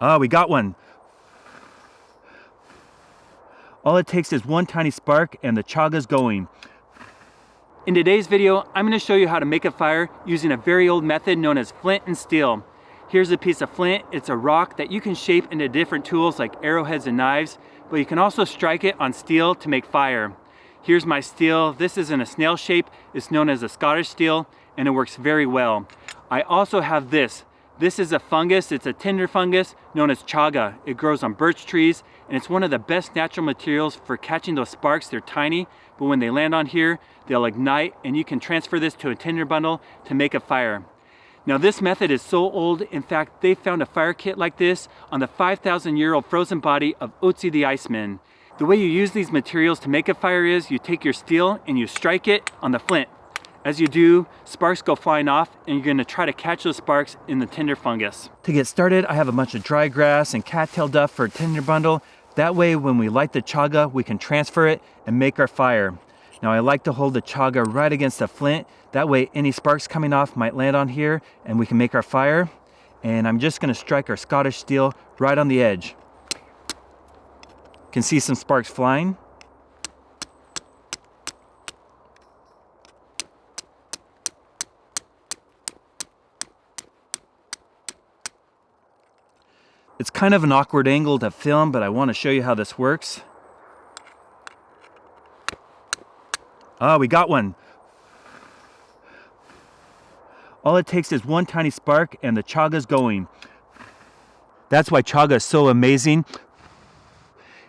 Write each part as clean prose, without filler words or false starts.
Ah, we got one. All it takes is one tiny spark and the chaga's going. In today's video, I'm going to show you how to make a fire using a very old method known as flint and steel. Here's a piece of flint. It's a rock that you can shape into different tools like arrowheads and knives, but you can also strike it on steel to make fire. Here's my steel. This is in a snail shape. It's known as a Scottish steel, and it works very well. I also have this. This is a fungus. It's a tinder fungus known as chaga. It grows on birch trees, and it's one of the best natural materials for catching those sparks. They're tiny, but when they land on here, they'll ignite, and you can transfer this to a tinder bundle to make a fire. Now this method is so old, in fact, they found a fire kit like this on the 5,000-year-old frozen body of Otzi the Iceman. The way you use these materials to make a fire is you take your steel and you strike it on the flint. As you do, sparks go flying off, and you're gonna try to catch those sparks in the tinder fungus. To get started, I have a bunch of dry grass and cattail duff for a tinder bundle. That way, when we light the chaga, we can transfer it and make our fire. Now I like to hold the chaga right against the flint. That way any sparks coming off might land on here and we can make our fire. And I'm just gonna strike our Scottish steel right on the edge. Can see some sparks flying. It's kind of an awkward angle to film, but I want to show you how this works. Ah, we got one. All it takes is one tiny spark and the chaga's going. That's why chaga is so amazing.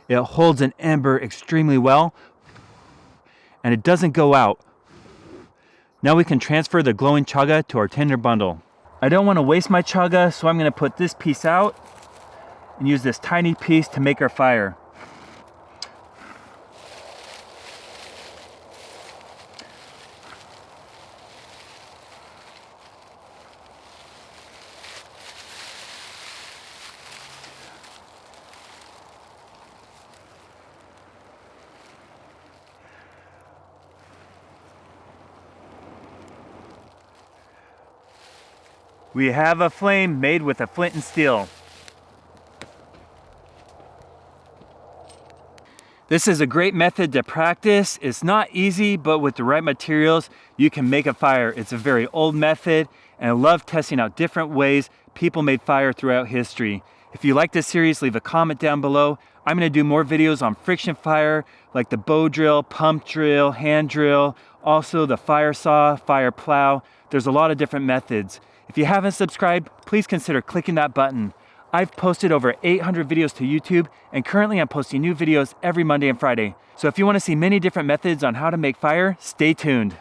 It holds an ember extremely well, and it doesn't go out. Now we can transfer the glowing chaga to our tinder bundle. I don't want to waste my chaga, so I'm going to put this piece out and use this tiny piece to make our fire. We have a flame made with a flint and steel. This is a great method to practice. It's not easy, but with the right materials, you can make a fire. It's a very old method, and I love testing out different ways people made fire throughout history. If you like this series, leave a comment down below. I'm gonna do more videos on friction fire, like the bow drill, pump drill, hand drill, also the fire saw, fire plow. There's a lot of different methods. If you haven't subscribed, please consider clicking that button. I've posted over 800 videos to YouTube, and currently I'm posting new videos every Monday and Friday. So if you want to see many different methods on how to make fire, stay tuned.